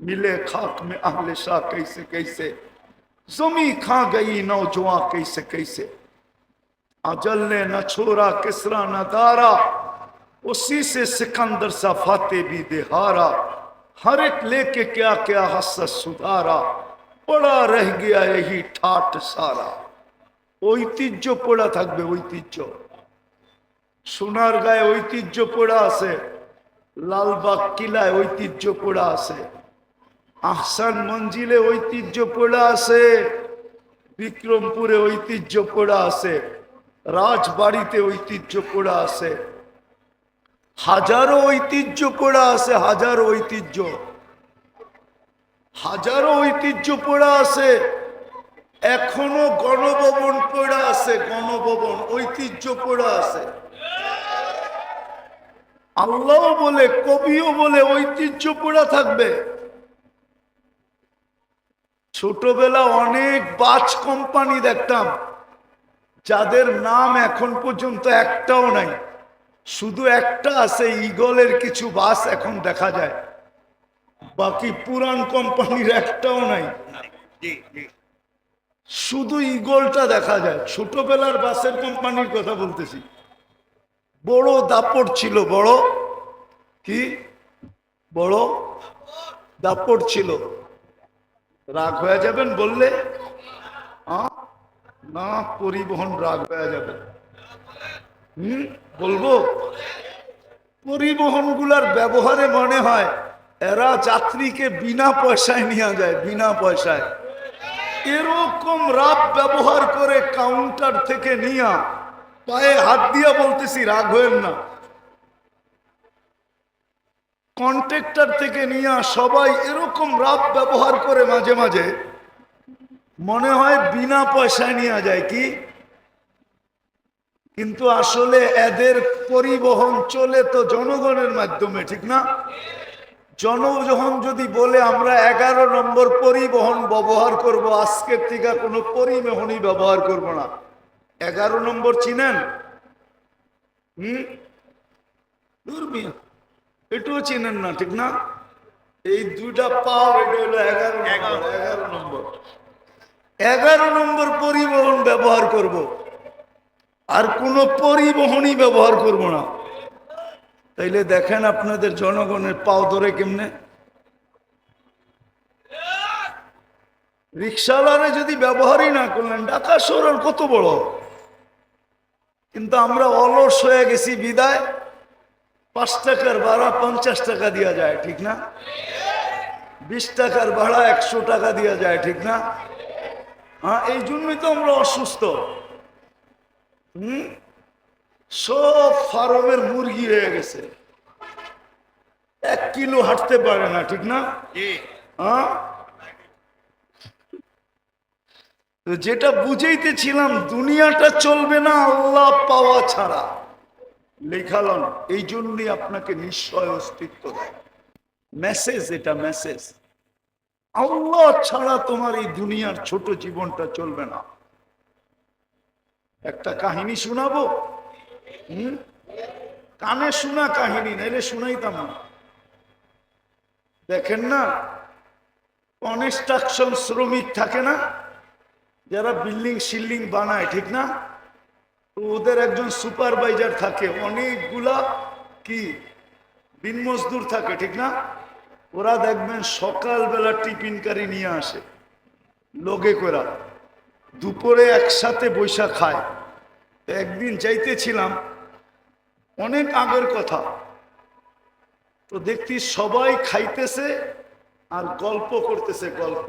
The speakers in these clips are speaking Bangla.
मिले खाक में अहले शाह कैसे कैसे, जमी खा गई नौजवान कैसे कैसे। अजल ने न छोड़ा किसरा न दारा, उसी से सिकंदर सा फाते भी देहारा। हर एक लेके क्या क्या हसत सुधारा, पड़ा रह गया यही ठाट सारा। ঐতিহ্য পড়া থাকবে, ঐতিহ্য। সোনার গায়ে ঐতিহ্য পড়া আছে, লালবাগ কিলায় ঐতিহ্য পড়া আছে, আহসান মঞ্জিলে ঐতিহ্য পড়া আছে, বিক্রমপুরে ঐতিহ্য পড়া আছে, রাজবাড়িতে ঐতিহ্য পড়া আছে, হাজারো ঐতিহ্য পড়া আছে, হাজারো ঐতিহ্য, হাজারো ঐতিহ্য পড়া আছে। এখনো গণভবন পড়া আছে, গণভবন ঐতিহ্য পড়া আছে। আল্লাহ বলে, কবিও বলে ঐতিহ্য পড়া থাকবে। ছোটবেলা অনেক বাস কোম্পানি দেখতাম, যাদের নাম এখন পর্যন্ত একটাও নাই। শুধু একটা আছে, ইগলের কিছু বাস এখন দেখা যায়, বাকি পুরান কোম্পানির একটাও নাই। শুধু ইগলটা দেখা যায়। ছোটবেলার বাসের কোম্পানির কথা বলতেছি। বড় দাপট ছিল, বড় কি, বড় দাপট ছিল। রাগ হয়ে যাবেন বললে? না, পরিবহন রাগ হয়ে যাবে। বলবো, পরিবহন গুলার ব্যবহারে মনে হয় এরা যাত্রীকে বিনা পয়সায় নিয়ে যায়, বিনা পয়সায়। এরকম রাব ব্যবহার করে কাউন্টার থেকে নিয়া পায়ে হাত দিয়া বলতেছি, রাগ হয়েন না, কন্ট্রাক্টর থেকে নিয়া সবাই এরকম রাব ব্যবহার করে, মাঝে মাঝে মনে হয় বিনা পয়সায় নিয়ে যায় কি। কিন্তু আসলে এদের পরিবহন চলে তো জনগণের মাধ্যমে, ঠিক না? জনগণ যদি বলে আমরা 11 নম্বর পরিবহন ব্যবহার করব, আজকের থেকে কোনো পরিবহনই ব্যবহার করব না। 11 নম্বর চিনেন? এটুও চিনেন না, ঠিক না? এই দুইটা পাও, এটা হলো 11 নম্বর। 11 নম্বর পরিবহন ব্যবহার করব, আর কোনো পরিবহনই ব্যবহার করব না। তাইলে দেখেন আপনাদের জনগণের পাও ধরে কেমনে। রিক্সাওয়ালারে যদি ব্যবহারই না করলেন, ঢাকা শহর কত বড়, কিন্তু আমরা অলস হয়ে গেছি বিদায় 5 টাকার ভাড়া 50 টাকা দেওয়া যায়, ঠিক না? 20 টাকার ভাড়া 100 টাকা দেওয়া যায়, ঠিক না? হ্যাঁ, এই জন্যই তো আমরা অসুস্থ। সব ফার্মের মুরগি হয়ে গেছে, 1 কিলো হাঁটতে পারে না, ঠিক না? হ্যাঁ, যেটা বুঝাইতেছিলাম, দুনিয়াটা চলবে না আল্লাহ পাওয়া ছাড়া। লেখালন এই জন্যই আপনাকে নিশ্চয় অস্তিত্ব দেয়। মেসেজ, এটা মেসেজ। আল্লাহ ছাড়া তোমার এই দুনিয়ার ছোট জীবনটা চলবে না। একটা কাহিনী শোনাবো, কানে শোনা কাহিনী, নাইলে শুনাইতাম না। দেখেন না, কনস্ট্রাকশন শ্রমিক থাকে না, যারা বিল্ডিং শিল্ডিং বানায়, ঠিক না? তো ওদের একজন সুপারভাইজার থাকে, অনেকগুলা কি দিন মজদুর থাকে, ঠিক না? ওরা দেখবেন সকালবেলা টিফিনকারি নিয়ে আসে লোকে করা, দুপুরে একসাথে বৈশা খায়। একদিন যাইতেছিলাম, অনেক আগের কথা, তো দেখছি সবাই খাইতেছে আর গল্প করতেছে, গল্প।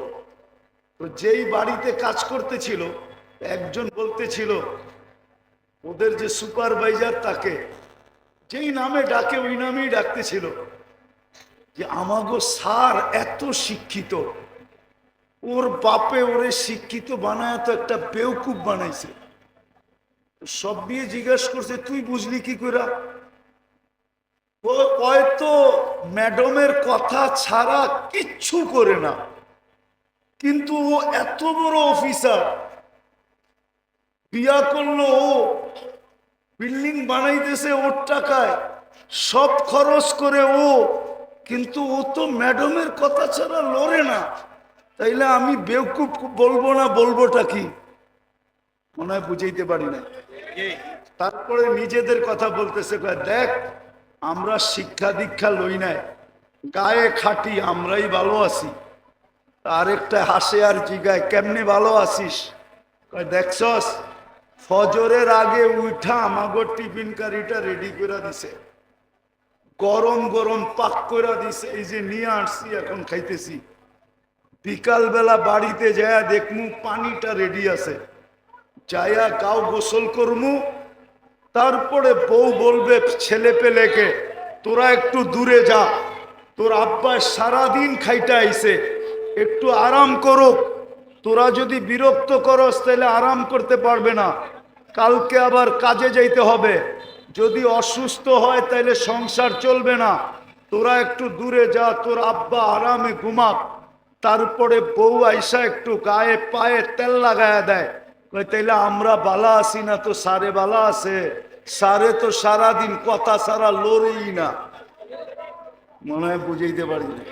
তো যেই বাড়িতে কাজ করতেছিল, একজন বলতেছিল ওদের যে সুপারভাইজার, তাকে যেই নামে ডাকে ওই নামেই ডাকতেছিল, যে আমাগো স্যার এত শিক্ষিত, ওর বাপে ওরে শিক্ষিত বানায় তো একটা বেউকুব বানাইছে। সব দিয়ে জিজ্ঞাসা করছে, তুই বুঝলি কি করে? ও হয়তো ম্যাডামের কথা ছাড়া কিচ্ছু করে না, কিন্তু ও এত বড় অফিসার, বিয়া করলো ও, বিল্ডিং বানাইতেছে ওর টাকায়, সব খরচ করে ও, কিন্তু ও তো ম্যাডামের কথা ছাড়া লড়ে না, তাইলে আমি বেওকুফ বলবো না, বলবোটা কি? মনে হয় বুঝাইতে পারি না। তারপরে নিজেদের কথা বলতেছে, কয় দেখ আমরা শিক্ষা দীক্ষা লই নাই, গায়ে খাটি, আমরাই ভালো আছি। আরেকটা হাসে আর জিগায়, কেমনে ভালো আছিস? কয় দেখছস ফজরের আগে উঠা আমাগো টিফিন কারিটা রেডি করে দিছে, গরম গরম পাক করে দিছে, এই যে নিয়ে আসছি এখন খাইতেছি। বিকাল বেলা বাড়িতে যায়া দেখমু পানিটা রেডি আছে, যায়া গাও গোসল করমু। তারপরে বউ বলবে ছেলে পেলেকে, তোরা একটু দূরে যা, তোর আব্বা সারাদিন খাইতে আইছে, একটু আরাম করুক। তোরা যদি বিরক্ত করস তাহলে আরাম করতে পারবে না, কালকে আবার কাজে যাইতে হবে। যদি অসুস্থ হয় তাহলে সংসার চলবে না, তোরা একটু দূরে যা, তোর আব্বা আরামে ঘুমাক। তারপরে বউ আইসা একটু গায়ে পায়ে তেল লাগায়া দেয়, তাইলে আমরা বালা আছি না তো সারে বালা আছে? সারে তো সারাদিন কথা সারা লড়েই না। মনে হয় বুঝাইতে পারি না।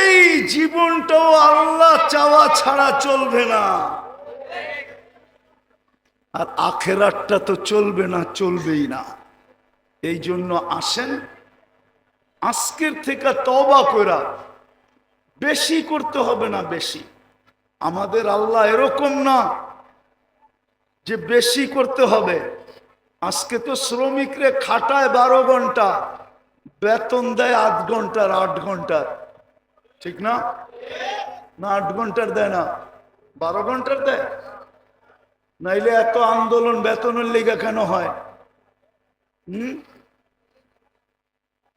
এই জীবনটাও আল্লাহ চাওয়া ছাড়া চলবে না, আর আখেরাতটা তো চলবে না, চলবেই না। এই জন্য আসেন আজকের থেকে তওবা কইরা, বেশি করতে হবে না, বেশি। আমাদের আল্লাহ এরকম না যে বেশি করতে হবে। আজকে তো শ্রমিকরে খাটায় 12 ঘন্টা, বেতন দেয় 8 ঘন্টার, 8 ঘন্টার, ঠিক না? না 8 ঘন্টার দেয় না, 12 ঘন্টার দেয়। নাইলে এত আন্দোলন বেতনের লেগে কেন হয়?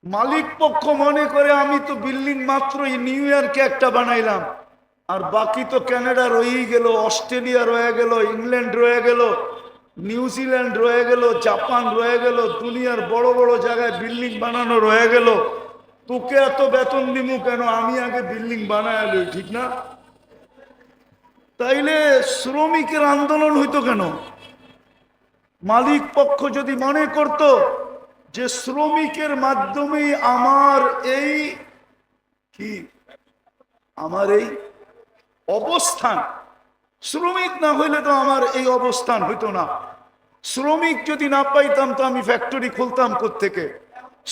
মালিক পক্ষ মনে করে আমি তো বিল্ডিং মাত্র নিউ ইয়র্কে একটা বানাইলাম, আর বাকি তো কানাডা রয়েই গেল, অস্ট্রেলিয়া রয়ে গেল, ইংল্যান্ড রয়ে গেল, নিউজিল্যান্ড রয়ে গেল, জাপান রয়ে গেল, দুনিয়ার বড় বড় জায়গায় বিল্ডিং বানানো রয়ে গেল। তোকে এত বেতন দিমু কেন? আমি আগে বিল্ডিং বানায় লই, ঠিক না? তাইলে শ্রমিকের আন্দোলন হইতো কেন? মালিক পক্ষ যদি মনে করত যে শ্রমিকের মাধ্যমে আমার এই কি, আমার এই অবস্থান, শ্রমিক না হইলে তো আমার এই অবস্থান হইতো না। শ্রমিক যদি না পাইতাম তো আমি ফ্যাক্টরি খুলতাম কোত্থেকে?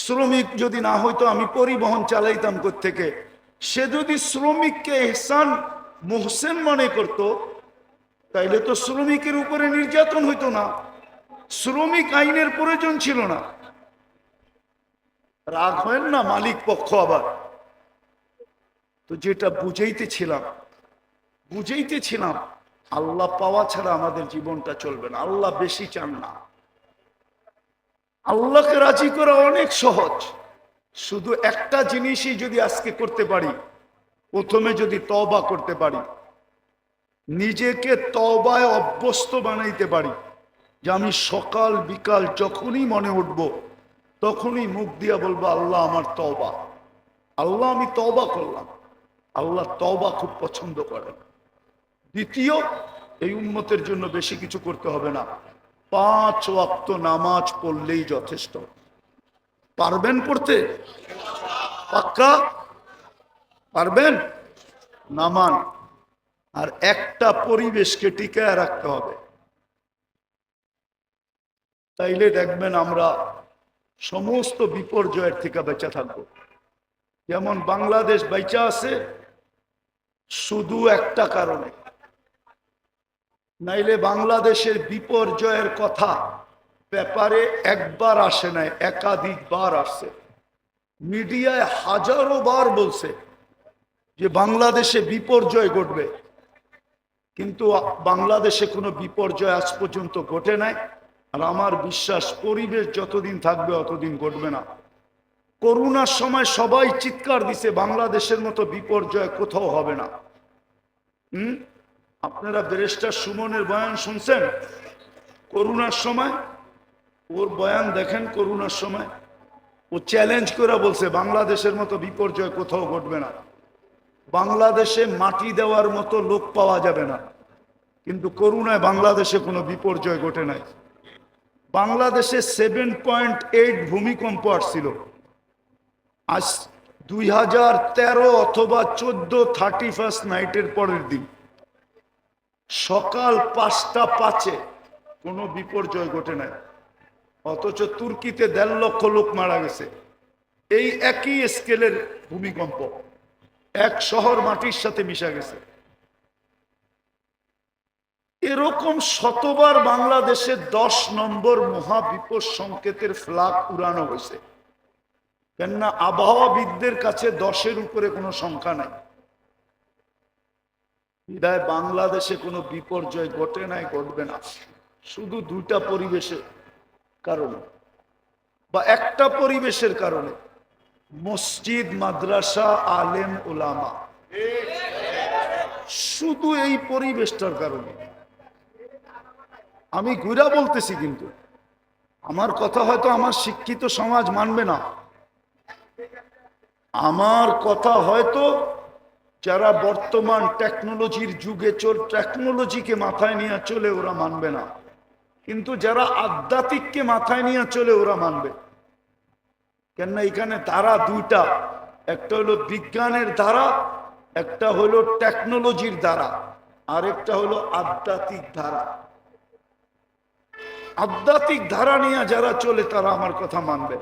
শ্রমিক যদি না হইতো আমি পরিবহন চালাইতাম কোত্থেকে? সে যদি শ্রমিককে ইহসান মুহসেন মনে করত, তাইলে তো শ্রমিকের উপরে নির্যাতন হইতো না, শ্রমিক আইনের প্রয়োজন ছিল না। রাগ হয় না মালিক পক্ষ আবার। তো যেটা বুঝাইতেছিলাম আল্লাহ পাওয়া ছাড়া আমাদের জীবনটা চলবে না। আল্লাহ বেশি চান না। আল্লাহকে রাজি করা অনেক সহজ, শুধু একটা জিনিসই যদি আজকে করতে পারি, প্রথমে যদি তওবা করতে পারি, নিজেকে তওবায় অভ্যস্ত বানাইতে পারি, যে আমি সকাল বিকাল যখনই মনে উঠব তখনই মুখ দিয়া বলবো আল্লাহ আমার তওবা, আল্লাহ আমি তওবা করলাম। আল্লাহ তওবা খুব পছন্দ করেন। দ্বিতীয়, এই উম্মতের জন্য বেশি কিছু করতে হবে না, 5 ওয়াক্ত নামাজ পড়লেই যথেষ্ট। পারবেন পড়তে? পাক্কা পারবেন? নামান। আর একটা পরিবেশকে টিকায় রাখতে হবে, তাইলে দেখবেন আমরা সমস্ত বিপর্যয়ের থেকে বেঁচে থাকব। যেমন বাংলাদেশ বেঁচে আছে শুধু একটা কারণে, নাইলে বাংলাদেশের বিপর্যয়ের কথা পেপারে একবার আসে নাই, একাধিকবার আসছে। মিডিয়ায় হাজারো বার বলছে যে বাংলাদেশে বিপর্যয় ঘটবে, কিন্তু বাংলাদেশে কোনো বিপর্যয় আজ পর্যন্ত ঘটে নাই। আর আমার বিশ্বাস পরিবেশ যতদিন থাকবে অতদিন ঘটবে না। করোনার সময় সবাই চিৎকার দিছে বাংলাদেশের মতো বিপর্যয় কোথাও হবে না। আপনারা ব্যারিস্টার সুমনের বয়ান শুনছেন করোনার সময়? ওর বয়ান দেখেন। করোনার সময় ও চ্যালেঞ্জ করে বলছে বাংলাদেশের মতো বিপর্যয় কোথাও ঘটবে না, বাংলাদেশে মাটি দেওয়ার মতো লোক পাওয়া যাবে না। কিন্তু করোনায় বাংলাদেশে কোনো বিপর্যয় ঘটে নাই। বাংলাদেশে 7.8 ভূমিকম্প আসছিল, আজ 2013 অথবা 14 31 নাইটের পরের দিন সকাল 5:05 কোনো বিপর্যয় ঘটে নাই, অথচ তুর্কিতে 1.5 লক্ষ লোক মারা গেছে। এই একই স্কেলের ভূমিকম্প এক শহর মাটির সাথে মিশা গেছে। এরকম শতবার বাংলাদেশে 10 নম্বর মহাবিপদ সংকেতের ফ্ল্যাগ উড়ানো হয়েছে, কেননা আবহাওয়াবিদদের কাছে 10-এর উপরে কোনো সংখ্যা নাই। বিদায় বাংলাদেশে কোনো বিপর্যয় ঘটে নাই, ঘটবে না, শুধু দুইটা পরিবেশের কারণে বা একটা পরিবেশের কারণে, মসজিদ, মাদ্রাসা, আলেম, ওলামা, শুধু এই পরিবেশটার কারণে। আমি ঘুরা বলতেছি, কিন্তু আমার কথা হয়তো আমার শিক্ষিত সমাজ মানবে না, আমার কথা হয়তো যারা বর্তমান টেকনোলজির যুগে টেকনোলজিকে মাথায় নিয়ে চলে ওরা মানবে না, কিন্তু যারা আধ্যাত্মিককে মাথায় নিয়ে চলে ওরা মানবে। কেননা এখানে ধারা দুইটা, একটা হলো বিজ্ঞানের ধারা, একটা হলো টেকনোলজির ধারা, আর একটা হলো আধ্যাত্মিক ধারা। আধ্যাত্মিক ধারা নিয়ে যারা চলে তারা আমার কথা মানবে।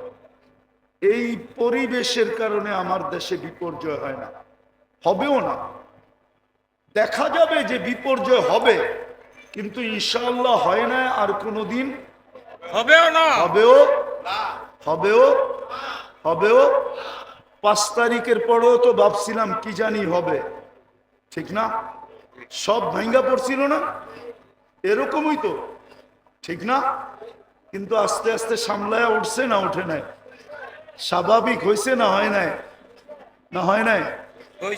এই পরিবেশের কারণে আমার দেশে বিপর্যয় হয় না, হবেও না। দেখা যাবে যে বিপর্যয় হবে, কিন্তু ইনশাআল্লাহ হয় না, আর কোনোদিন হবেও না, হবেও 5 তারিখের পরেও তো ভাবছিলাম কি জানি হবে, ঠিক না? সব ভাঙ্গা পড়ছিল না, এরকমই তো, ঠিক না? কিন্তু আস্তে আস্তে সামলায় উঠছে না উঠে নাই? স্বাভাবিক হয়েছে না হয় নাই? না হয় নাই?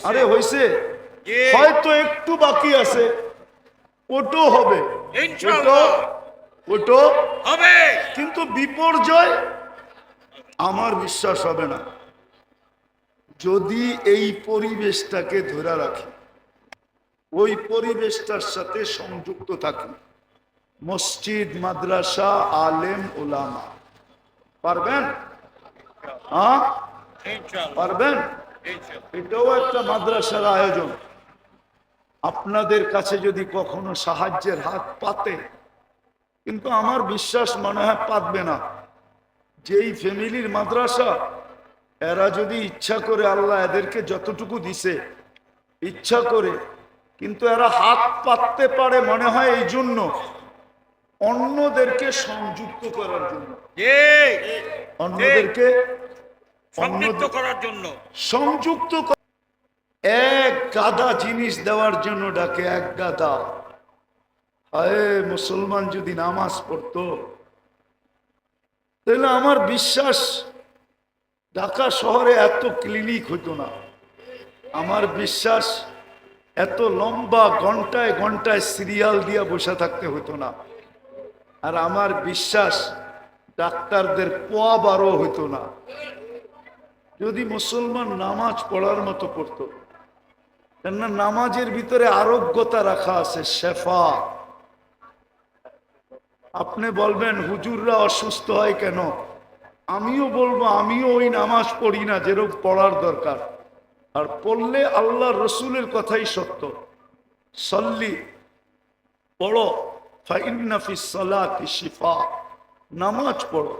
আরে হয়েছে, হয়তো একটু বাকি আছে, ওটো হবে, ওটো হবে, কিন্তু বিপর্যয় আমার বিশ্বাস হবে না যদি এই পরিবেশটাকে ধরে রাখি, ওই পরিবেশটার সাথে সংযুক্ত থাকি। মসজিদ, মাদ্রাসা, আলেম, ওলামা, পারবেন? হ্যাঁ পারবেন? এটাও একটা মাদ্রাসার আয়োজন। আপনাদের কাছে যদি কখনো সাহায্যের হাত পাতে, কিন্তু আমার বিশ্বাস মনে হয় পাতবে না। যেই ফ্যামিলির মাদ্রাসা, এরা যদি ইচ্ছা করে, আল্লাহ এদেরকে যতটুকু দিছে ইচ্ছা করে, কিন্তু এরা হাত পাততে পারে মনে হয় এই জন্য, অন্যদেরকে সংযুক্ত করার জন্য, অন্যদেরকে সংযুক্ত করার জন্য, সংযুক্ত এক গাদা জিনিস দেওয়ার জন্য ডাকে, এক গাদা। হায়, মুসলমান যদি নামাজ পড়তো, তাহলে আমার বিশ্বাস ঢাকা শহরে এত ক্লিনিক হতো না, আমার বিশ্বাস এত লম্বা ঘন্টায় ঘন্টায় সিরিয়াল দিয়ে বসে থাকতে হতো না, আর আমার বিশ্বাস ডাক্তারদের পোয়া বারো হতো না, যদি মুসলমান নামাজ পড়ার মতো পড়তো। কেননা নামাজের ভিতরে আরোগ্যতা রাখা আছে, শেফা। আপনি বলবেন হুজুররা অসুস্থ হয় কেন? আমিও বলবো, আমিও ওই নামাজ পড়ি না যেরকম পড়ার দরকার, আর পড়লে আল্লাহ রসুলের কথাই সত্য। সল্লি, পড়ো, ফাইন্না ফিস সালাতি শিফা, নামাজ পড়ো,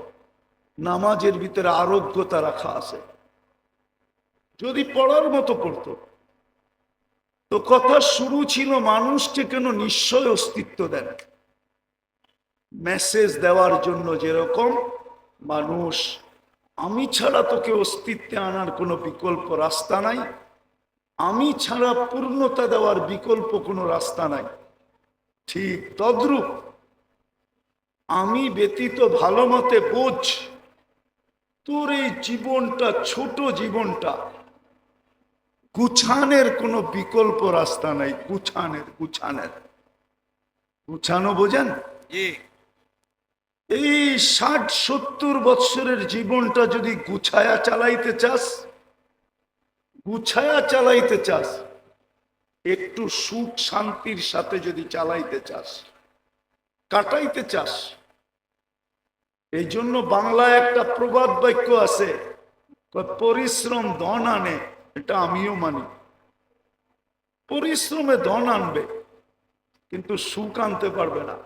নামাজের ভিতরে আরোগ্যতা রাখা আছে। যদি পড়ার মতো পড়তো, তো কথা শুরু ছিল মানুষকে কেন নিশ্চয় অস্তিত্ব দেন, মেসেজ দেওয়ার জন্য। যেরকম মানুষ, আমি ছাড়া তোকে অস্তিত্বে আনার কোনো বিকল্প রাস্তা নাই, আমি ছাড়া পূর্ণতা দেওয়ার বিকল্প কোনো রাস্তা নাই, ঠিক তদ্রূপ আমি ব্যতীত ভালো মতে বোঝ, তোর এই জীবনটা, ছোট জীবনটা, গুছানের কোনো বিকল্প রাস্তা নাই। গুছানো বোঝেন? এই 60-70 বৎসরের জীবনটা যদি গুছায়া চালাইতে চাস, একটু সুখ শান্তির সাথে যদি চালাইতে চাস, কাটাইতে চাস, এই জন্য বাংলায় একটা প্রবাদ বাক্য আছে, পরিশ্রম ধন আনে, এটা আমিও মানি। পরিশ্রমে ধন আনবে, কিন্তু সুখ আনতে পারবে না।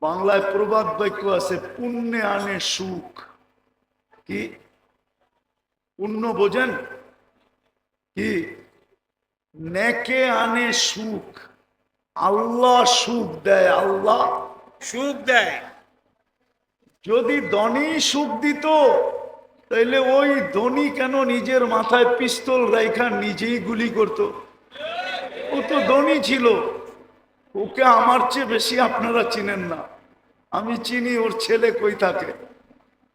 বাংলায় প্রবাদ বাক্য আছে, পুণ্যে আনে সুখ। কি পুণ্য বোঝেন? কি নেকে আনে সুখ। আল্লাহ সুখ দেয়, আল্লাহ সুখ দেয়। যদি ধনী সুখ দিত, তাইলে ওই ধনী কেন নিজের মাথায় পিস্তল রাইখা নিজেই গুলি করত? ও তো ধনী ছিল। ওকে আমার চেয়ে বেশি আপনারা চিনেন না। আমি চিনি ওর ছেলে কই থাকে,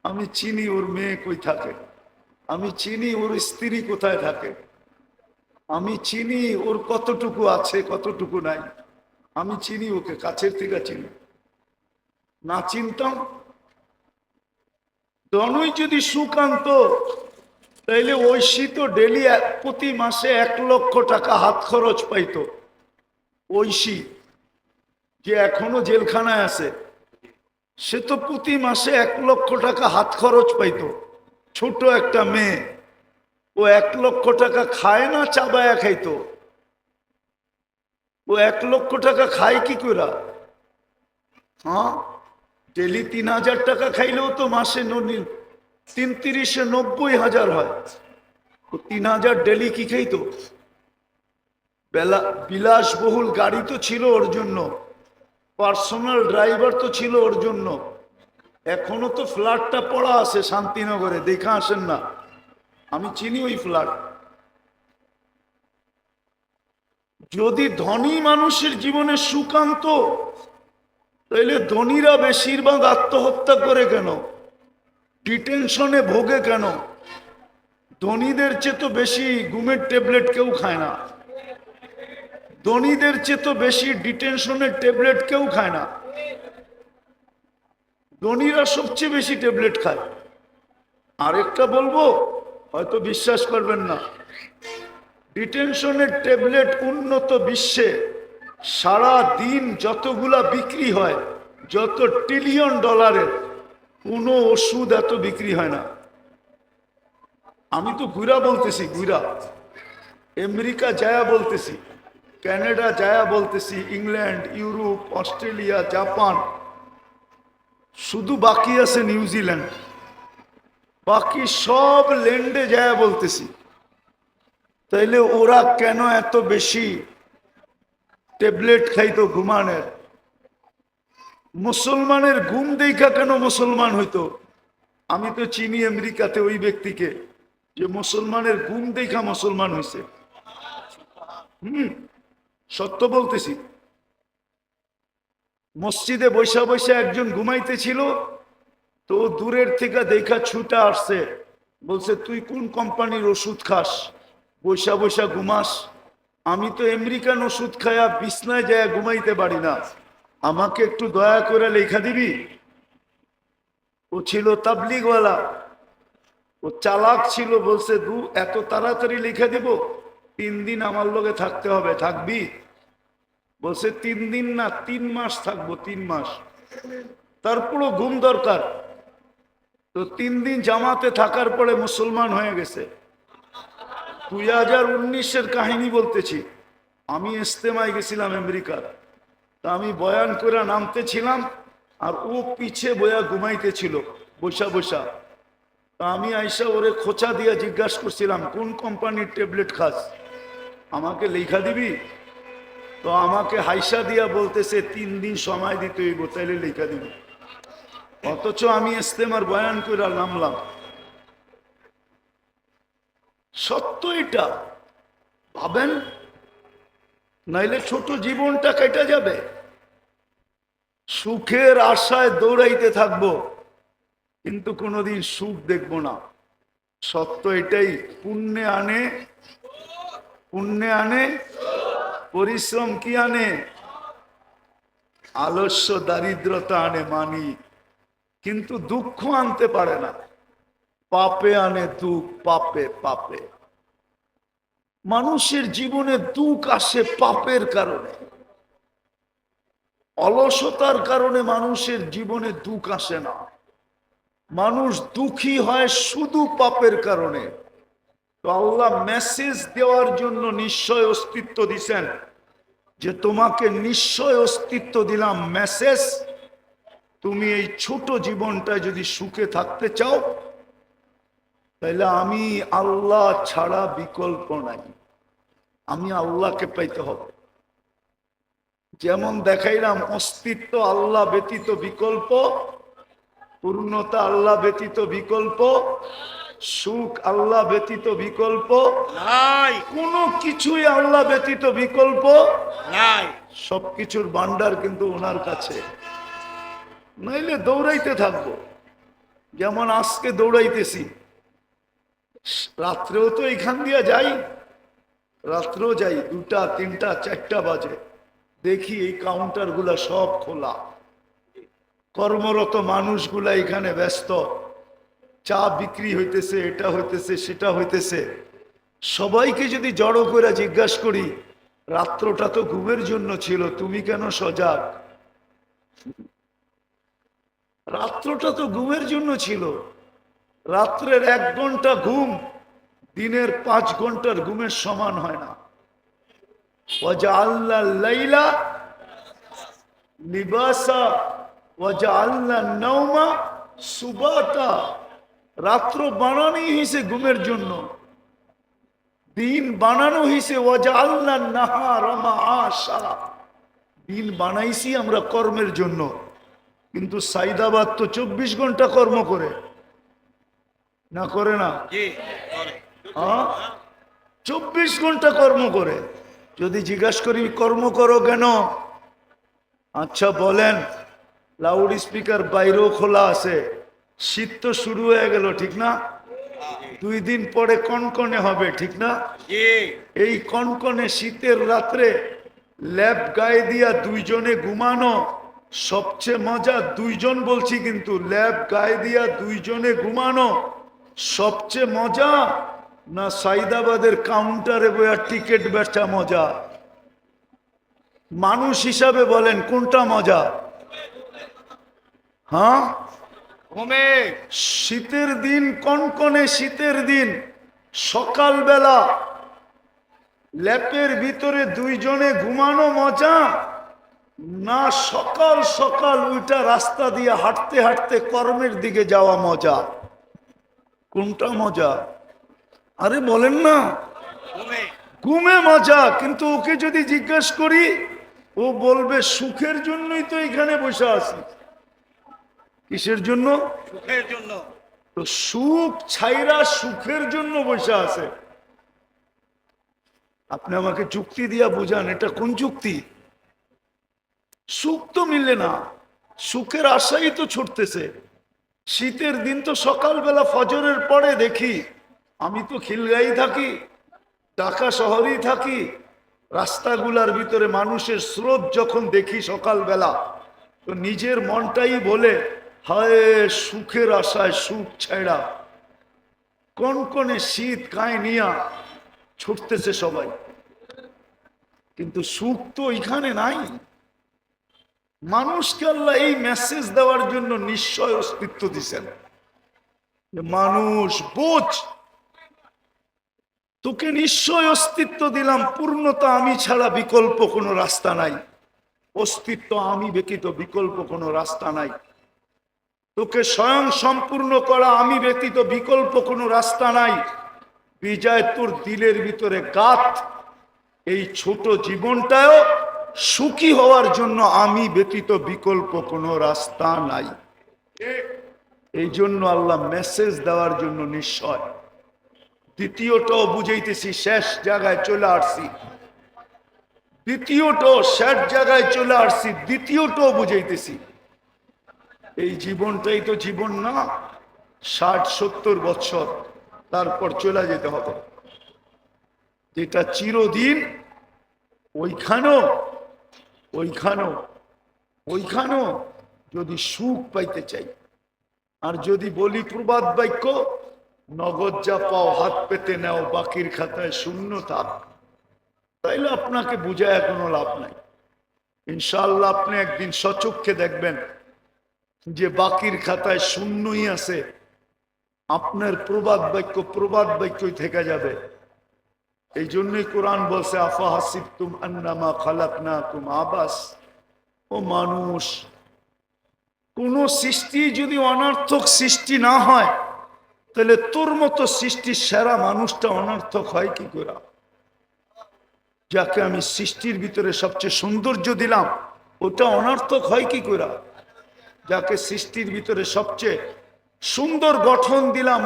আমি চিনি ওর মেয়ে কই থাকে, আমি চিনি ওর স্ত্রী কোথায় থাকে, আমি চিনি ওর কতটুকু আছে কতটুকু নাই। আমি চিনি ওকে, কাছের থেকে চিনি। না চিনতাম, ধনই যদি সুখ আনতো, তাইলে ঐশী তো ডেলি প্রতি মাসে 1 লক্ষ টাকা হাত খরচ পাইতো। ঐশী যে এখনো জেলখানায় আছে, সে তো প্রতি মাসে 1 লক্ষ টাকা হাত খরচ পাইতো। ছোট একটা মেয়ে, ও 1 লক্ষ টাকা খায় না, চাবায়া খাইতো। ও 1 লক্ষ টাকা খায় কি করে? হ্যাঁ, ডেলি 3,000 টাকা খাইলেও তো মাসে 3 90,000 হয়। ও 3,000 ডেলি কি খাইতো? বিলাসবহুল গাড়ি তো ছিল ওর জন্য, পার্সোনাল ড্রাইভার তো ছিল ওর জন্য। এখনো তো ফ্ল্যাটটা পড়া আছে শান্তিনগরে, দেখা আসেন না? আমি চিনি ওই ফ্ল্যাট। যদি ধনী মানুষের জীবনে সুখ আনতো, তাইলে ধনীরা বেশিরভাগ আত্মহত্যা করে কেন, ডিটেনশনে ভোগে কেন? ধনীদের চেয়ে তো বেশি ঘুমের ট্যাবলেট কেউ খায় না, ধনীদের চেয়ে তো বেশি ডিটেনশনের ট্যাবলেট কেউ খায় না। ধনীরা সবচেয়ে বেশি ট্যাবলেট খায়। আরেকটা বলবো, হয়তো বিশ্বাস করবেন না, ডিটেনশনের ট্যাবলেট উন্নত বিশ্বে সারা দিন যতগুলা বিক্রি হয়, যত ট্রিলিয়ন ডলারের, কোনো ওষুধ এত বিক্রি হয় না। আমি তো ঘুরা বলতেছি, ঘুরা আমেরিকা যায়া বলতেছি, কানাডা যায়া বলতেছি, ইংল্যান্ড, ইউরোপ, অস্ট্রেলিয়া, জাপান, শুধু বাকি আছে নিউজিল্যান্ড। বাকি সব ল্যান্ডে যায়া বলতেছি, তাইলে ওরা কেন এত বেশি ট্যাবলেট খাইতো ঘুমানের? মুসলমানের ঘুম দেখা কেন মুসলমান হইতো? আমি তো চিনি আমেরিকাতে ওই ব্যক্তিকে যে মুসলমানের ঘুম দেখা মুসলমান হয়েছে। সত্য বলতেছি। মসজিদে বৈশা বৈশা একজন ঘুমাইতেছিল, তো দূরের থেকে দেখা ছুটে আসছে, বলছে তুই কোন কোম্পানির ওষুধ খাস, বৈশা বৈশা ঘুমাস? আমি তো আমেরিকান ওষুধ খায়া বিছনায় যায় ঘুমাইতে পারি না, আমাকে একটু দয়া করে লেখা দিবি? ও ছিল তাবলিগওয়ালা, ও চালাক ছিল, বলছে এত তাড়াতাড়ি লিখে দিব? 3 দিন আমার লগে থাকতে হবে। থাকবি? বলছে 3 দিন না, 3 মাস থাকবো, 3 মাস। তারপরও ঘুম দরকার। তো 3 দিন জামাতে থাকার পরে মুসলমান হয়ে গেছে। 2019-এর কাহিনী বলতেছি। আমি ইস্তেমায় গেছিলাম আমেরিকার, তা আমি বয়ান করে নামতেছিলাম, আর ও পিছে বয়া ঘুমাইতেছিল বৈশা বৈশা। তা আমি আইসা ওরে খোঁচা দিয়া জিজ্ঞাসা করছিলাম, কোন কোম্পানির ট্যাবলেট খাস, আমাকে লেখা দিবি? তো আমাকে হাইসা দিয়া বলতেছে 3 দিন সময় দিতে হইব, তাইলে লেখা দিব। অথচ আমি ইস্তেমার বয়ান করে নামলাম। সত্য এটা, ভাবেন, নাইলে ছোট জীবনটা কেটে যাবে। সুখের আশায় দৌড়াইতে থাকবো, কিন্তু কোনোদিন সুখ দেখবো না। সত্য এটাই। পুণ্যে আনে, পুণ্যে আনে, পরিশ্রম কি আনে? আলস্য দারিদ্রতা আনে মানি, কিন্তু দুঃখ আনতে পারে না। পাপে আনে দুঃখ, পাপে পাপে। মানুষের জীবনে দুঃখ আসে পাপের কারণে, অলসতার কারণে মানুষের জীবনে দুঃখ আসে না। মানুষ দুঃখী হয় শুধু পাপের কারণে। তো আল্লাহ মেসেজ দেওয়ার জন্য নিশ্চয় অস্তিত্ব দিছেন, যে তোমাকে নিশ্চয় অস্তিত্ব দিলাম মেসেজ, তুমি এই ছোট জীবনটায় যদি সুখে থাকতে চাও তাহলে আমি আল্লাহ ছাড়া বিকল্প নাই, আমি আল্লাহকে পাইতে হবে। যেমন দেখাইলাম অস্তিত্ব আল্লাহ ব্যতীত বিকল্প, পূর্ণতা আল্লাহ ব্যতীত বিকল্প, সুখ আল্লাহ ব্যতীত বিকল্প নাই, কোনো কিছুই আল্লাহ ব্যতীত বিকল্প নাই। সবকিছুর ভান্ডার কিন্তু ওনার কাছে, নাইলে দৌড়াইতে থাকবো। যেমন আজকে দৌড়াইতেছি, রাত্রেও তো এখান দিয়ে যাই, রাত্রেও যাই 2টা 3টা 4টা বাজে, দেখি এই কাউন্টার গুলা সব খোলা, কর্মরত মানুষগুলা এখানে ব্যস্ত, চা বিক্রি হইতেছে, এটা হইতেছে সেটা হইতেছে। সবাইকে যদি জড়ো করে জিজ্ঞাসা করি রাত্রটা তো ঘুমের জন্য ছিল, তুমি কেন সজাগ? রাত্রটা তো ঘুমের জন্য ছিল। রাত্রের 1 ঘন্টা ঘুম দিনের 5 ঘন্টার ঘুমের সমান হয় না। ওয়াজআলনা লাইলা লিবাসা ওয়াজআলনা নাওমা সুবাতা, রাত্র বানানোই হয়েছে ঘুমের জন্য, দিন বানানো হয়েছে ওয়াজআলনা নাহারা মাআশা, দিন বানাইছি আমরা কর্মের জন্য। কিন্তু সাইদাবাদ তো 24 ঘন্টা কর্ম করে, না করে না? জি, করে। 24 ঘন্টা কর্ম করে। যদি জিজ্ঞাসা করি কর্ম করো কেন, আচ্ছা বলেন, লাউড স্পিকার বাইরেও খোলা আছে, শীত তো শুরু হয়ে গেল, ঠিক না? 2 দিন পরে কনকনে হবে, ঠিক না? জি, এই কনকনে শীতের রাত্রে ল্যাপ গায়ে দিয়া 2 জনে ঘুমানো সবচেয়ে মজা। 2 জন বলছি, কিন্তু ল্যাপ গায়ে দিয়া 2 জনে ঘুমানো সবচেয়ে মজা, না সাইদাবাদের কাউন্টারে বইয়া টিকিট বেচা মজা? মানুষ হিসাবে বলেন কোনটা মজা? হ্যাঁ, ঘুমে। শীতের দিন, কনকনে শীতের দিন সকালবেলা ল্যাপের ভিতরে 2 জনে ঘুমানো মজা, না সকাল সকাল ওইটা রাস্তা দিয়ে হাঁটতে হাঁটতে কর্মের দিকে যাওয়া মজা? কোনটা মজা? আরে বলেন না। ঘুমে। ঘুমে মজা। কিন্তু ওকে যদি জিজ্ঞেস করি ও বলবে সুখের জন্যই তো এখানে বসে আছি। কিসের জন্য? সুখের জন্য। তো সুখ ছাইরা সুখের জন্য বসে আছে। আপনি আমাকে যুক্তি দিয়া বুঝান, এটা কোন যুক্তি? সুখ তো মিলে না, সুখের আশাই তো ছুটতেছে। শীতের দিন তো সকালবেলা ফজরের পরে দেখি, আমি তো খিলগাঁই থাকি, ঢাকা শহরেই থাকি, রাস্তাগুলার ভিতরে মানুষের স্রোত যখন দেখি সকালবেলা, তো নিজের মনটাই বলে হায় সুখের আশায় সুখ ছাইড়া কনকনে শীত গায়ে নিয়া ছুটতেছে সবাই। কিন্তু সুখ তো এখানে নাই। মানুষকে আল্লাহ এই মেসেজ দেওয়ার জন্য নিশ্চয় অস্তিত্ব দিছেন, যে মানুষ বোঝ, তোকে নিশ্চয় অস্তিত্ব দিলাম, পূর্ণতা আমি ছাড়া বিকল্প কোনো রাস্তা নাই, অস্তিত্ব আমি ব্যতীত বিকল্প কোনো রাস্তা নাই, তোকে স্বয়ং সম্পূর্ণ করা আমি ব্যতীত বিকল্প কোনো রাস্তা নাই। বিজয় তোর দিলের ভিতরে গাত, এই ছোট জীবনটাও সুখী হওয়ার জন্য আমি ব্যতীত বিকল্প কোনো রাস্তা নাই। এই জন্য আল্লাহ মেসেজ দেওয়ার জন্য নিশ্চয়। দ্বিতীয়টাও বুঝাইতেছি, শেষ জায়গায় চলে আসছি। দ্বিতীয়টাও শেষ জায়গায় চলে আসছি, দ্বিতীয়টাও বুঝাইতেছি। এই জীবনটাই তো জীবন না, 60-70 বছর, তারপর চলে যেতে হবে। যেটা চিরদিন, ওইখানেও ওইখানেও ওইখানেও যদি সুখ পাইতে চাই, আর যদি বলি প্রবাদ বাক্য, নগদ যা পাও হাত পেতে নেও, বাকির খাতায় শূন্য থাক, তাইলে আপনাকে বুঝায় কোনো লাভ নাই। ইনশাআল্লাহ আপনি একদিন সচক্ষে দেখবেন যে বাকির খাতায় শূন্যই আছে, আপনার প্রবাদ বাক্যই থেকে যাবে। এই জন্যই কোরআন বলছে আফা হাসিবতুম আন্নামা খালাকনাকুম আবাস। ও মানুষ, কোন সৃষ্টি যদি অনর্থক সৃষ্টি না হয়, তাহলে তোর মতো সৃষ্টির সেরা মানুষটা অনর্থক হয় কি করে? যাকে আমি সৃষ্টির ভিতরে সবচেয়ে সৌন্দর্য দিলাম, ওটা অনর্থক হয় কি করে? যাকে সৃষ্টির ভিতরে সবচেয়ে সুন্দর গঠন দিলাম,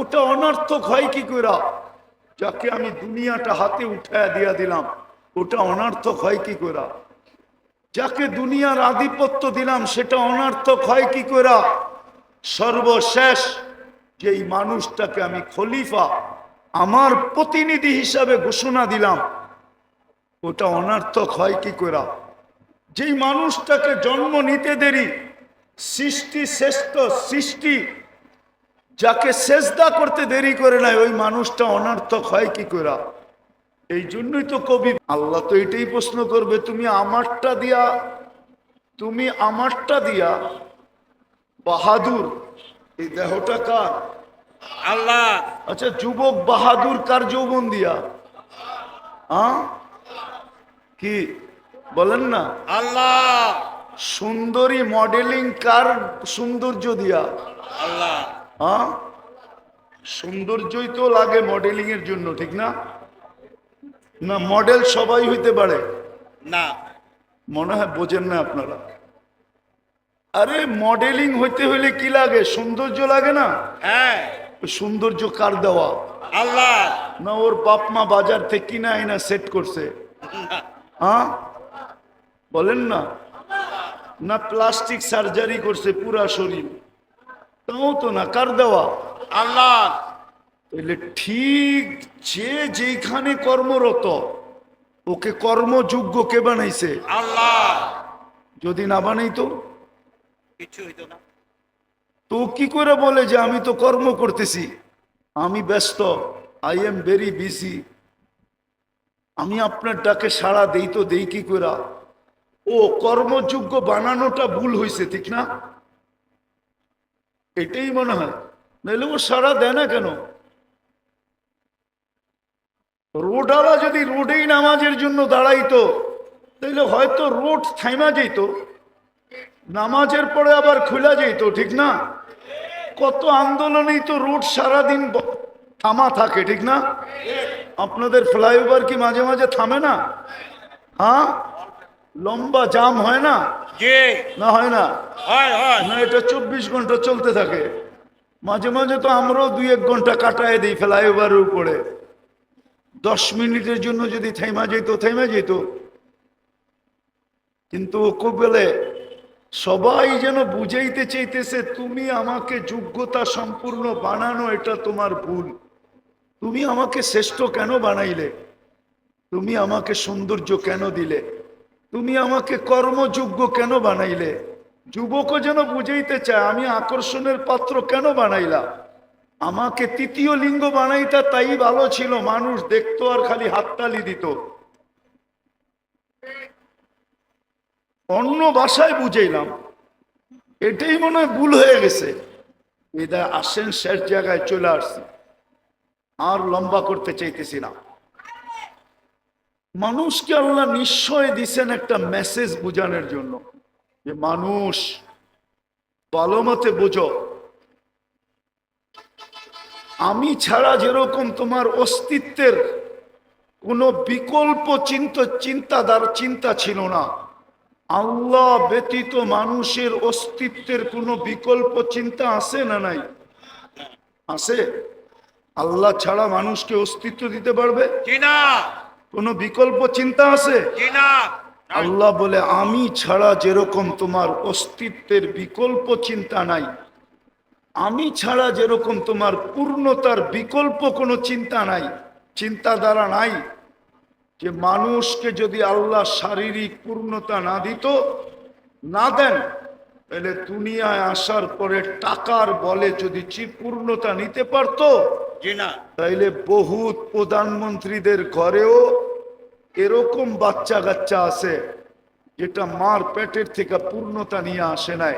ওটা অনর্থক হয় কি করে? যাকে আমি দুনিয়াটা হাতে উঠায় দিয়া দিলাম, ওটা অনর্থক হয় কি করে? যাকে দুনিয়ার আধিপত্য দিলাম, সেটা অনর্থক হয় কি করে? সর্বশেষ যেই মানুষটাকে আমি খলিফা, আমার প্রতিনিধি হিসাবে ঘোষণা দিলাম, ওটা অনর্থক হয় কি করে? যেই মানুষটাকে জন্ম নিতে দেরি, সৃষ্টি শ্রেষ্ঠ সৃষ্টি, যাকে সেজদা করতে দেরি করে নাই, ওই মানুষটা অনর্থক হয় কি করে? এই জন্যই তো কবি, আল্লাহ তো এটাই প্রশ্ন করবে, তুমি আমারটা দিয়া বাহাদুর, এই দেহটা কার? আল্লাহ। আচ্ছা, যুবক বাহাদুর কার যৌবন দিয়া? হ্যাঁ, কি বলেন না? আল্লাহ। সুন্দরী মডেলিং কার সৌন্দর্য দিয়া? আল্লাহ। হ্যাঁ, সৌন্দর্যই তো লাগে মডেলিং এর জন্য, ঠিক না? না মডেল সবাই হইতে পারে? না। মনে হয় বোঝেন না আপনারা। আরে মডেলিং হইতে হইলে কি লাগে? সৌন্দর্য লাগে না? হ্যাঁ। ওই সৌন্দর্য কার দেওয়া? আল্লাহ। না ওর বাপ মা বাজার থেকে কিনা আইনা সেট করছে? হ্যাঁ, বলেন না? না প্লাস্টিক সার্জারি করছে পুরা শরীর? তাও তো না, কার দেওয়া? আল্লাহ। তাহলে ঠিক যে যেখানে কর্মরত, ওকে কর্মযোগ্য কে বানাইছে? আল্লাহ। যদি না বানাইতো কিছু হইতো না। তো কি করে বলে যে আমি তো কর্ম করতেছি, আমি ব্যস্ত, আই এম ভেরি বিজি, আমি আপনার ডাকে সাড়া দেই তো দেই কি করে? ও কর্মযোগ্য বানানোটা ভুল হয়েছে, ঠিক না? এটাই মনে হয়, নাহলে ও সাড়া দেয় না কেন? রোডওয়ালা যদি রোডেই নামাজের জন্য দাঁড়াইতো, তাহলে হয়তো রোড থাইমা যেত, নামাজের পরে আবার খোলা যেত, ঠিক না? কত আন্দোলনেই তো রোড সারাদিন থামা থাকে, ঠিক না? আপনাদের ফ্লাইওভার কি মাঝে মাঝে থামে না? হ্যাঁ, লম্বা জাম হয় না? জি। না হয় না? হয় হয়। না, এটা 24 ঘন্টা চলতে থাকে। মাঝে মাঝে তো আমরাও 2-1 ঘন্টা কাটায় দিই ফ্লাইওভারের উপরে। 10 মিনিটের জন্য যদি থেমা যেত। কিন্তু ওকে বলে সবাই যেন বুঝাইতে চাইতেছে, তুমি আমাকে যোগ্যতা সম্পূর্ণ বানানো, এটা তোমার ভুল। তুমি আমাকে শ্রেষ্ঠ কেন বানাইলে? তুমি আমাকে সৌন্দর্য কেন দিলে? তুমি আমাকে কর্মযোগ্য কেন বানাইলে? যুবকও যেন বুঝাইতে চায়, আমি আকর্ষণের পাত্র কেন বানাইলা? আমাকে তৃতীয় লিঙ্গ বানাইতা, তাই ভালো ছিল, মানুষ দেখতো আর খালি হাততালি দিত। অন্য ভাষায় বুঝাইলাম, এটাই মনে হয় ভুল হয়ে গেছে। এটা আসেন, শেষ জায়গায় চলে আসছি, আর লম্বা করতে চাইতেছি না। মানুষকে আল্লাহ নিশ্চয় দিছেন একটা মেসেজ বোঝানোর জন্য, যে মানুষ ভালো মতে বোঝো, আমি ছাড়া যেরকম তোমার অস্তিত্বের কোনো বিকল্প চিন্তা ছিল না, আল্লাহ ব্যতীত মানুষের অস্তিত্বের কোনো বিকল্প চিন্তা আছে না নাই? আছে? আল্লাহ ছাড়া মানুষকে অস্তিত্ব দিতে পারবে? কিনা। কোনো বিকল্প চিন্তা আছে? কিনা। আল্লাহ বলে, আমি ছাড়া যেরকম তোমার অস্তিত্বের বিকল্প চিন্তা নাই, আমি ছাড়া যেরকম তোমার পূর্ণতার বিকল্প কোনো চিন্তা নাই, চিন্তাধারা নাই, যে মানুষকে যদি আল্লাহ শারীরিক পূর্ণতা না দিত, না দেন, তাহলে দুনিয়ায় আসার পরে টাকার বলে যদি পূর্ণতা নিতে পারতো, তাইলে বহুত প্রধানমন্ত্রীদের ঘরেও এরকম বাচ্চা কাচ্চা আছে যেটা মার পেটের থেকে পূর্ণতা নিয়ে আসে নাই।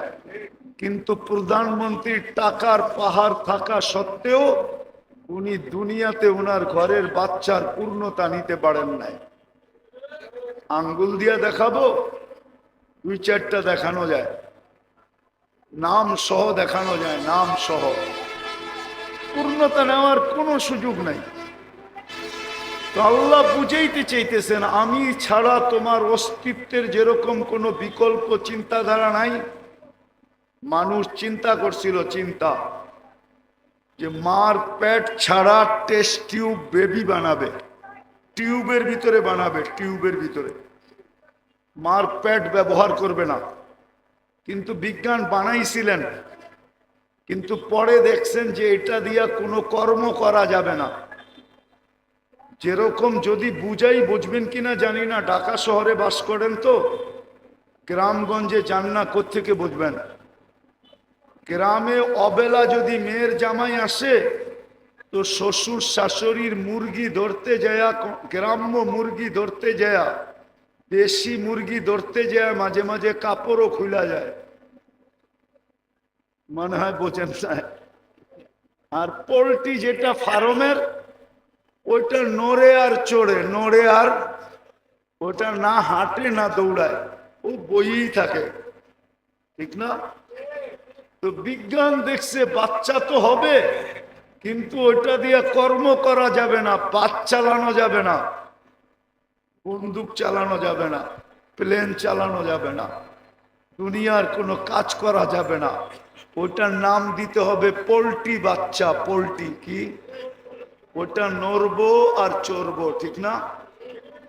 কিন্তু প্রধানমন্ত্রীর টাকার পাহাড় থাকা সত্ত্বেও উনি দুনিয়াতে ওনার ঘরের বাচ্চার পূর্ণতা নিতে পারেন নাই। আঙ্গুল দিয়া দেখাবো, 2-4টা দেখানো যায়, নাম সহ দেখানো যায়, নাম সহ। পূর্ণতা নেওয়ার কোনো সুযোগ নাই। তো আল্লাহ বুঝাইতে চাইতেছেন, আমি ছাড়া তোমার অস্তিত্বের যেরকম কোনো বিকল্প চিন্তাধারা নাই। মানুষ চিন্তা করছিল, চিন্তা যে মার পেট ছাড়া টেস্ট টিউব বেবি বানাবে, টিউবের ভিতরে বানাবে, টিউবের ভিতরে, মার পেট ব্যবহার করবে না। কিন্তু বিজ্ঞান বানাইছিলেন, কিন্তু পরে দেখছেন যে এটা দিয়া কোনো কর্ম করা যাবে না। যেরকম যদি বুঝাই, বুঝবেন কিনা জানি না, ঢাকা শহরে বাস করেন তো, গ্রামগঞ্জে যান না, কোত্থেকে বুঝবেন। গ্রামে অবেলা যদি মেয়ের জামাই আসে, তো শ্বশুর শাশুড়ির মুরগি ধরতে যায়া, গ্রাম্য মুরগি ধরতে যায়া, দেশি মুরগি ধরতে যায়, মাঝে মাঝে কাপড়ও খুলা যায়, মনে হয় বোঝেন না। আর পোল্ট্রি যেটা ফার্মের, ওইটা নড়ে আর চড়ে, নড়ে আর, ওটা না হাঁটে না দৌড়ায়, ও বইই থাকে, ঠিক না? তো বিজ্ঞান দেখছে বাচ্চা তো হবে, কিন্তু ওইটা দিয়ে কর্ম করা যাবে না, বাস চালানো যাবে না, বন্দুক চালানো যাবে না, প্লেন চালানো যাবে না, দুনিয়ার কোনো কাজ করা যাবে না। ওটার নাম দিতে হবে পোল্ট্রি বাচ্চা। পোল্ট্রি কি? ওটা নড়বো আর চড়বো, ঠিক না?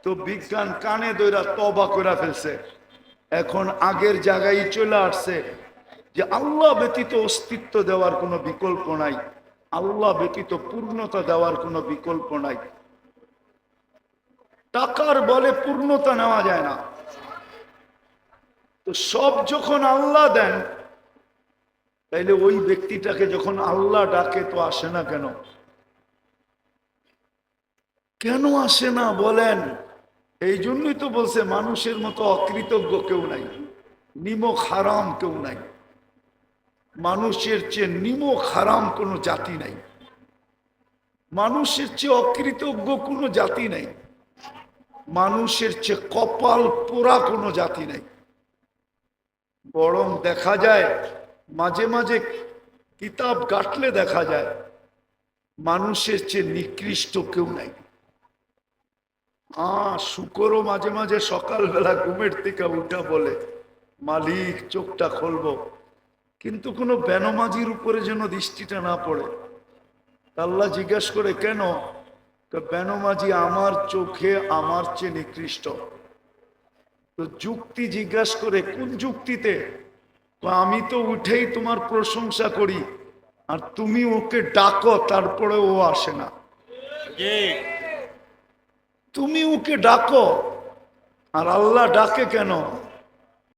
তো বিজ্ঞান কানে দইরা তবা করে ফেলছে, এখন আগের জায়গায় চলে আসছে যে আল্লাহ ব্যতীত অস্তিত্ব দেওয়ার কোনো বিকল্প নাই, আল্লাহ ব্যতীত পূর্ণতা দেওয়ার কোনো বিকল্প নাই। টাকার বলে পূর্ণতা নেওয়া যায় না। তো সব যখন আল্লাহ দেন, তাইলে ওই ব্যক্তিটাকে যখন আল্লাহ ডাকে তো আসে না কেন? কেন আসে না বলেন? এই জন্যই তো বলছে মানুষের মতো অকৃতজ্ঞ কেউ নাই, নিমক হারাম কেউ নাই। মানুষের চেয়ে নিমক হারাম কোনো জাতি নাই, মানুষের চেয়ে অকৃতজ্ঞ কোনো জাতি নাই, মানুষের চেয়ে কপাল পোড়া কোনো জাতি নাই। বরং দেখা যায় মাঝে মাঝে কিতাব ঘাটলে দেখা যায় মানুষের চেয়ে নিকৃষ্ট কেউ নাই। শুকরও মাঝে মাঝে সকালবেলা ঘুমের থেকে উঠা বলে, মালিক চোখটা খুলবো, কিন্তু কোনো বেনমাজির উপরে যেন দৃষ্টিটা না পড়ে। আল্লাহ জিজ্ঞেস করে, কেন? বেনমাজি আমার চোখে আমার চেয়ে নিকৃষ্ট। তো যুক্তি জিজ্ঞাসা করে, কোন যুক্তিতে? আমি তো উঠেই তোমার প্রশংসা করি, আর তুমি ওকে ডাকো, তারপরে ও আসে না। তুমি ওকে ডাকো, আর আল্লাহ ডাকে কেন?